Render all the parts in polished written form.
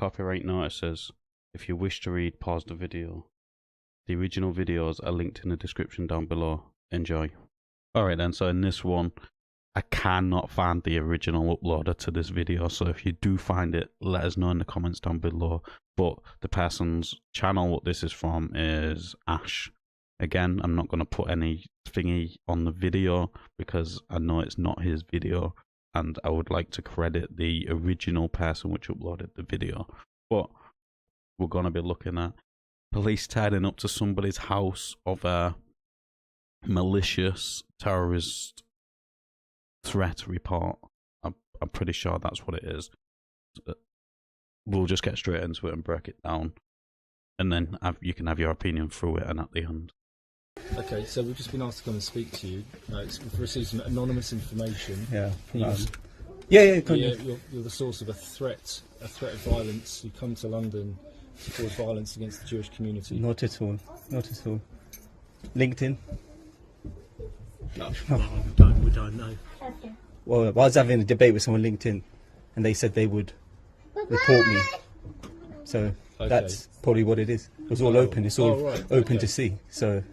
copyright notices. If you wish to read, pause the video. The original videos are linked in the description down below. Enjoy. Alright then, so in this one, I cannot find the original uploader to this video, so if you do find it, let us know in the comments down below. But the person's channel what this is from is Ash. Again, I'm not going to put any thingy on the video because I know it's not his video, and I would like to credit the original person which uploaded the video. But we're going to be looking at police turning up to somebody's house of a malicious terrorist threat report. I'm pretty sure that's what it is. We'll just get straight into it and break it down, and then you can have your opinion through it and at the end. Okay, so we've just been asked to come and speak to you. We've received some anonymous information. Yeah. You're the source of a threat of violence. You come to London to cause violence against the Jewish community. Not at all. Not at all. LinkedIn. No, we don't know. Well, I was having a debate with someone on LinkedIn, and they said they would report me. So that's probably what it is. It was all open. It's all open to see. So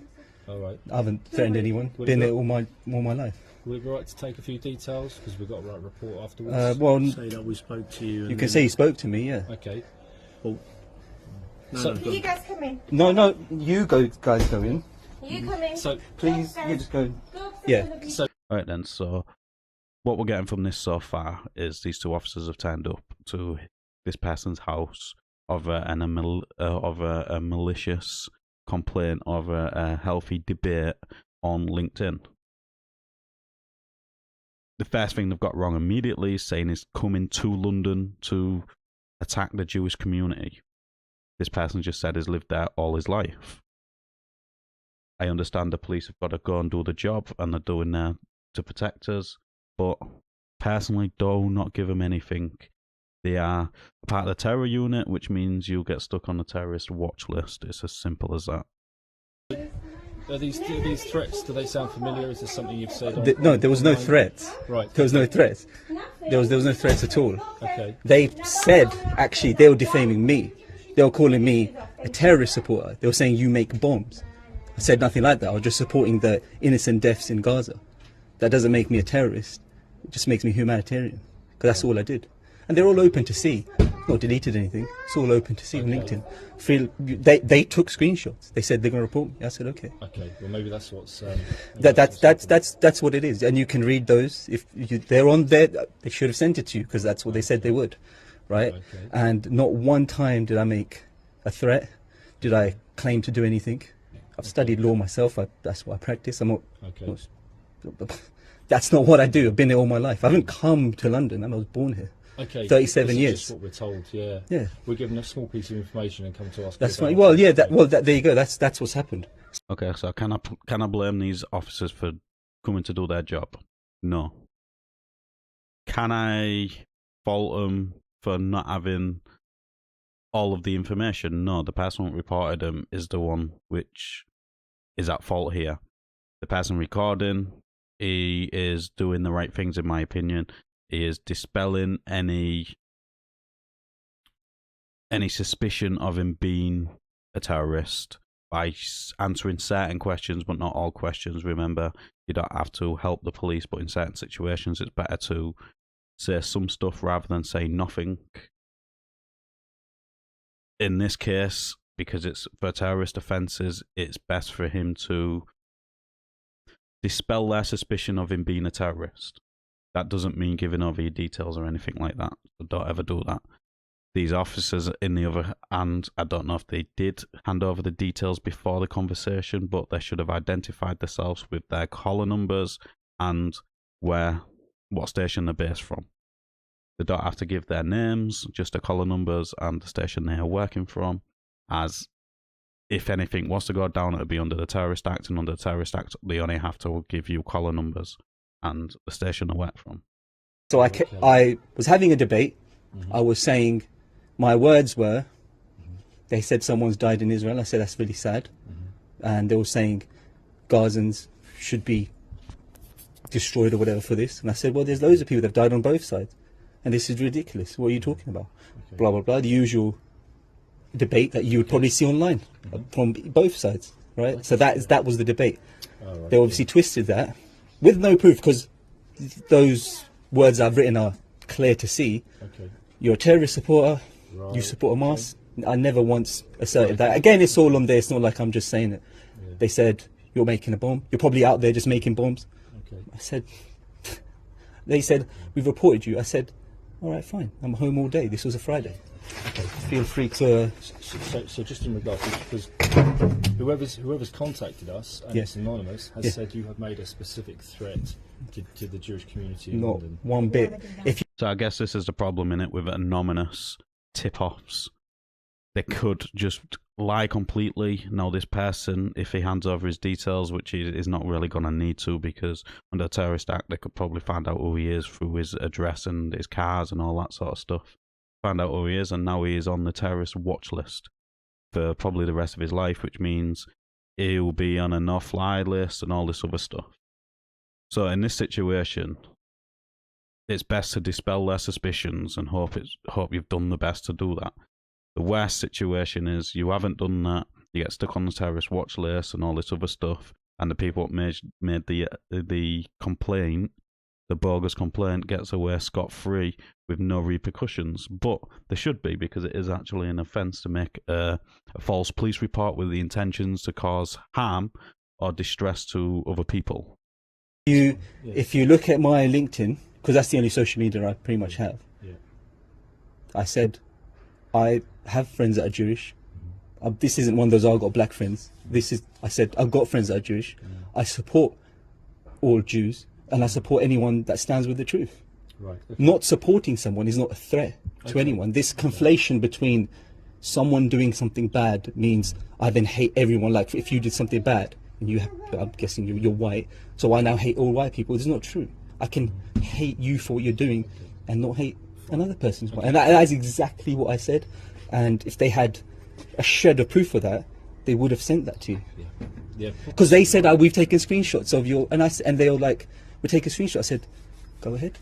I haven't threatened anyone. Been there all my life. Would it be right to take a few details because we've got to write a report afterwards? Well, say that we spoke to you. You can say you spoke to me. Yeah. Okay. Well, So, You guys come in. No. You guys go in. You come in. So Please, you just go. Go upstairs Yeah. with the So Alright then, so what we're getting from this so far is these two officers have turned up to this person's house of a malicious complaint of a healthy debate on LinkedIn. The first thing they've got wrong immediately is saying he's coming to London to attack the Jewish community. This person just said he's lived there all his life. I understand the police have got to go and do the job, and they're doing there to protect us, but personally, do not give them anything. They are a part of the terror unit, which means you'll get stuck on the terrorist watch list. It's as simple as that. are these threats, do they sound familiar? Is this something you've said? No, there was no threat. Right. There was no threat. There was no threats at all. Okay. They said, actually, they were defaming me. They were calling me a terrorist supporter. They were saying you make bombs. I said nothing like that. I was just supporting the innocent deaths in Gaza. That doesn't make me a terrorist. It just makes me humanitarian. Because that's all I did. And they're all open to see. Not deleted anything. It's all open to see on LinkedIn. They took screenshots. They said they're going to report me. I said okay. Okay. Well, maybe that's what's. That's what it is. And you can read those. If they're on there, they should have sent it to you because that's what they said they would, right? Okay. And not one time did I make a threat. Did I claim to do anything? I've studied law myself. That's what I practice. I'm not. Okay. That's not what I do. I've been there all my life. I haven't come to London. I was born here. Okay. 37 this years. Is just what we're told. Yeah. Yeah. We're given a small piece of information and come to us. That's fine. Well, yeah. There you go. That's what's happened. Okay, so can I blame these officers for coming to do their job? No. Can I fault them for not having all of the information? No, the person who reported them is the one which is at fault here. The person recording, he is doing the right things in my opinion. He is dispelling any suspicion of him being a terrorist by answering certain questions, but not all questions. Remember, you don't have to help the police, but in certain situations it's better to say some stuff rather than say nothing. In this case, because it's for terrorist offences, it's best for him to dispel their suspicion of him being a terrorist. That doesn't mean giving over your details or anything like that. So don't ever do that. These officers, in the other hand, I don't know if they did hand over the details before the conversation, but they should have identified themselves with their collar numbers and what station they're based from. They don't have to give their names, just the collar numbers and the station they are working from, as if anything was to go down, it would be under the Terrorist Act, and under the Terrorist Act, they only have to give you collar numbers and the station they work from. So I was having a debate. I was saying, my words were, they said someone's died in Israel. I said, that's really sad. And they were saying Gazans should be destroyed or whatever for this. And I said, well, there's loads of people that have died on both sides. and this is ridiculous. What are you talking about? Okay. Blah blah blah. The usual debate that you would probably see online from both sides, right? So that was the debate. Right, They obviously twisted that with no proof, because those words I've written are clear to see. Okay. You're a terrorist supporter. Right. You support Hamas. I never once asserted that. Again, it's all on there. It's not like I'm just saying it. Yeah. They said, you're making a bomb. You're probably out there just making bombs. Okay. I said, they said, we've reported you. I said, all right, fine. I'm home all day. This was a Friday. Feel free to... So just in regard to, because whoever's contacted us, and Yeah. it's anonymous, has Yeah. said you have made a specific threat to the Jewish community in Not London. one bit. If So I guess this is the problem in it with anonymous tip-offs. They could just lie completely. No, this person, if he hands over his details, which he is not really going to need to, because under the Terrorist Act, they could probably find out who he is through his address and his cars and all that sort of stuff. Find out who he is, and now he is on the terrorist watch list for probably the rest of his life, which means he'll be on a no-fly list and all this other stuff. So in this situation, it's best to dispel their suspicions and hope you've done the best to do that. The worst situation is you haven't done that, you get stuck on the terrorist watch list and all this other stuff, and the people that made the complaint, the bogus complaint, gets away scot-free with no repercussions. But there should be, because it is actually an offence to make a false police report with the intentions to cause harm or distress to other people. if you look at my LinkedIn, because that's the only social media I pretty much have, Yeah. I said, I have friends that are Jewish. This isn't one of those, I've got black friends. I said, I've got friends that are Jewish. I support all Jews, and I support anyone that stands with the truth. Right. Not supporting someone is not a threat to anyone. This conflation between someone doing something bad means I then hate everyone. Like, if you did something bad, and I'm guessing you're white, so I now hate all white people. It's not true. I can hate you for what you're doing and not hate another person's white. And that is exactly what I said. And if they had a shred of proof of that, they would have sent that to you. Yeah. Because they said, we've taken screenshots of your... And they were like, we're taking a screenshot. I said, go ahead.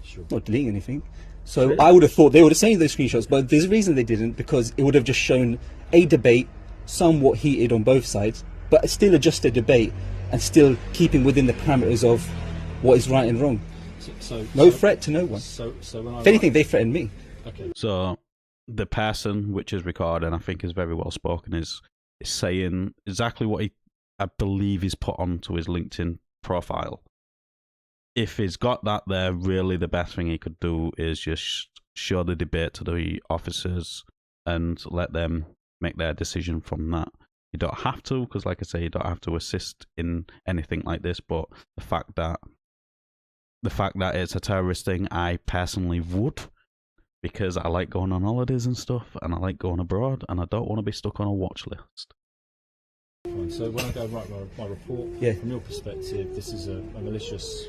Sure. Not deleting anything. So I would have thought they would have sent those screenshots, but there's a reason they didn't, because it would have just shown a debate somewhat heated on both sides, but still just a debate and still keeping within the parameters of what is right and wrong. No threat to no one. So when I If anything, they threatened me. Okay. So the person which is recording, I think is very well spoken, is saying exactly what I believe he's put onto his LinkedIn profile. If he's got that there, really the best thing he could do is just show the debate to the officers and let them make their decision from that. You don't have to, because like I say, you don't have to assist in anything like this, but the fact that it's a terrorist thing, I personally would, because I like going on holidays and stuff, and I like going abroad, and I don't want to be stuck on a watch list. Fine. So when I go write my report, from your perspective, this is a malicious...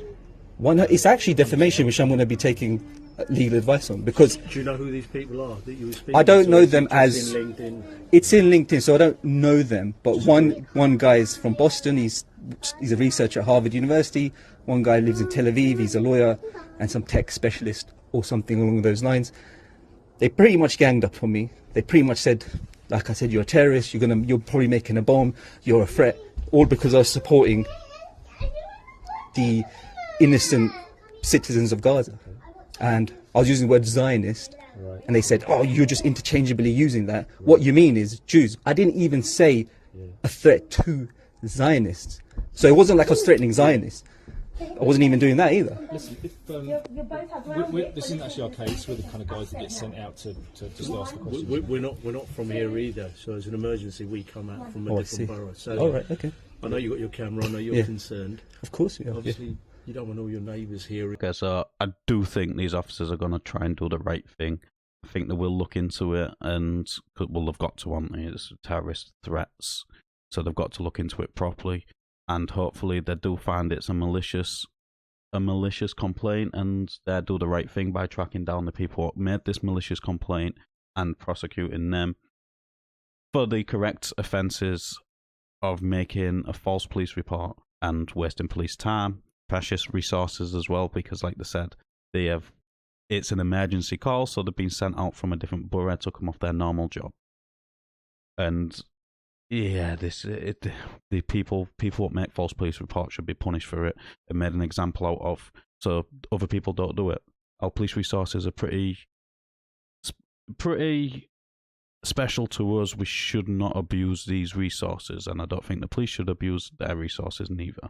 It's actually defamation, which I'm going to be taking legal advice on, because... Do you know who these people are that you were speaking I don't to? know them as... In LinkedIn. It's in LinkedIn, so I don't know them. But one guy is from Boston. He's a researcher at Harvard University. One guy lives in Tel Aviv. He's a lawyer and some tech specialist or something along those lines. They pretty much ganged up on me. They pretty much said, like I said, you're a terrorist. You're probably making a bomb. You're a threat. All because I was supporting the innocent citizens of Gaza. And I was using the word Zionist. Right. And they said, oh, you're just interchangeably using that. What you mean is Jews. I didn't even say a threat to Zionists. So it wasn't like I was threatening Zionists. I wasn't even doing that either. Listen, if, this isn't actually our case. We're the kind of guys that get sent out to just ask the questions. We're not from here either. So as an emergency, we come out from a different borough. So All right, okay. I know you got your camera. I know you're concerned. Of course, yeah. Obviously, you don't want all your neighbours hearing. Okay, so I do think these officers are going to try and do the right thing. I think they will look into it, and well, they've got to, aren't they? It's terrorist threats, so they've got to look into it properly. And hopefully they do find it's a malicious complaint, and they do the right thing by tracking down the people who made this malicious complaint and prosecuting them for the correct offences of making a false police report and wasting police time, precious resources as well, because like they said, they have it's an emergency call, so they've been sent out from a different borough to come off their normal job. And yeah, the people who make false police reports should be punished for it and made an example out of, so other people don't do it. Our police resources are pretty special to us. We should not abuse these resources, and I don't think the police should abuse their resources neither.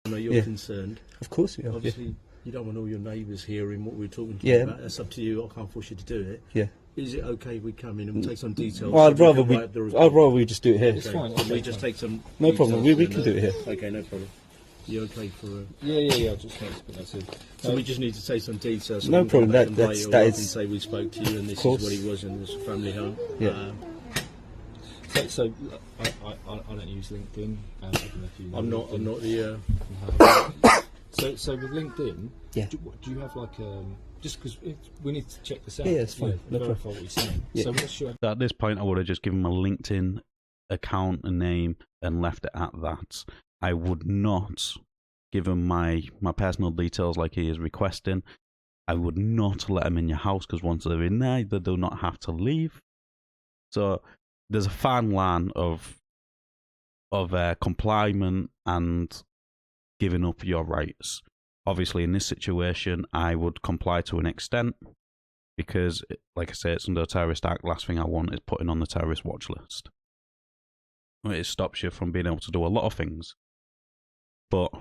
I know you're concerned. Of course, yeah. Obviously, you don't want all your neighbours hearing what we're talking to Yeah. you about. That's up to you. I can't force you to do it. Yeah. Is it okay if we come in and take some details? Well, I'd We rather can we, write the I'd report. rather we just do it here. It's fine. Can we just take some No problem. details We and, can do it here. Okay, no problem. You okay for Yeah. I'll just put that in. so we just need to take some details. So No we can come problem, back and that's- write that it up is- and say we spoke to you and this is course. what he was and it was a family home. Yeah. So I don't use LinkedIn. I don't know if you know I'm not LinkedIn. the. So with LinkedIn, Yeah. do you have like just because we need to check this out? Yeah, it's fine. No verify problem. what you're saying. Yeah. So what's your At this point, I would have just given him a LinkedIn account and name and left it at that. I would not give him my personal details like he is requesting. I would not let him in your house, because once they're in there, they do not have to leave. So there's a fine line of compliance and giving up your rights. Obviously, in this situation, I would comply to an extent because, like I say, it's under the Terrorist Act. Last thing I want is putting on the terrorist watch list. It stops you from being able to do a lot of things. But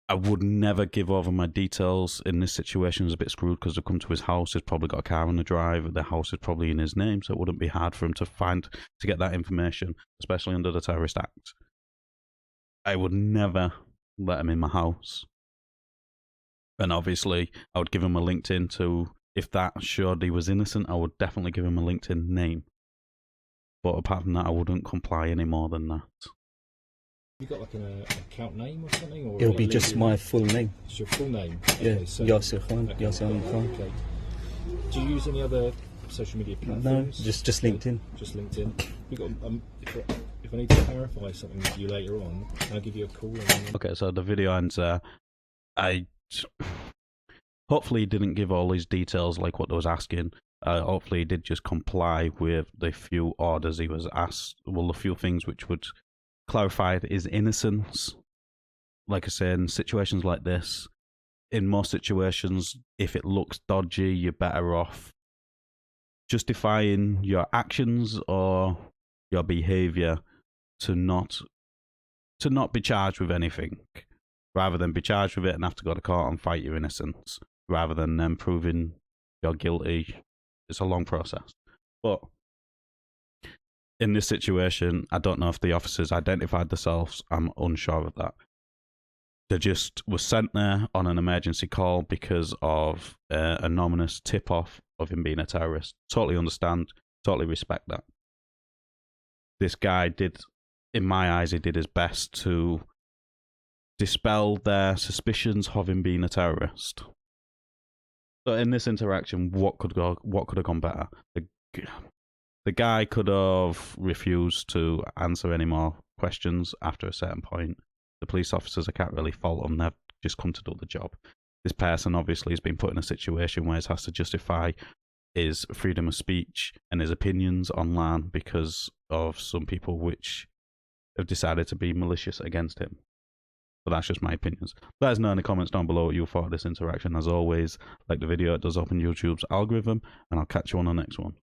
I would never give over my details. In this situation, it's a bit screwed because they come to his house. He's probably got a car on the drive. The house is probably in his name, so it wouldn't be hard for him to get that information, especially under the Terrorist Act. I would never let him in my house. And obviously, I would give him a LinkedIn to, if that showed he was innocent, I would definitely give him a LinkedIn name. But apart from that, I wouldn't comply any more than that. you got like an account name or something? Or It'll be like just LinkedIn? my full name. It's your full name. Yeah, Okay, so, Yasir Khan. okay, Yasir Ahmed Khan. okay. Do you use any other social media No, platforms? just Okay, LinkedIn. Just LinkedIn. We got if I need to clarify something with you later on, can I give you a call? And then... Okay, so the video ends there. Hopefully he didn't give all his details like what I was asking. Hopefully he did just comply with the few orders he was asked. Well, the few things which would clarify his innocence. Like I say, in situations like this, in most situations, if it looks dodgy, you're better off justifying your actions or your behaviour to not be charged with anything, rather than be charged with it and have to go to court and fight your innocence, rather than them proving you're guilty. It's a long process. But in this situation, I don't know if the officers identified themselves. I'm unsure of that. They just were sent there on an emergency call because of an anonymous tip-off of him being a terrorist. Totally understand, totally respect that. This guy did, in my eyes, he did his best to dispel their suspicions of him being a terrorist. So in this interaction, what could have gone better? The guy could have refused to answer any more questions after a certain point. The police officers, I can't really fault them. They've just come to do the job. This person obviously has been put in a situation where he has to justify his freedom of speech and his opinions online because of some people which have decided to be malicious against him. But that's just my opinions. Let us know in the comments down below what you thought of this interaction. As always, like the video, it does open YouTube's algorithm, and I'll catch you on the next one.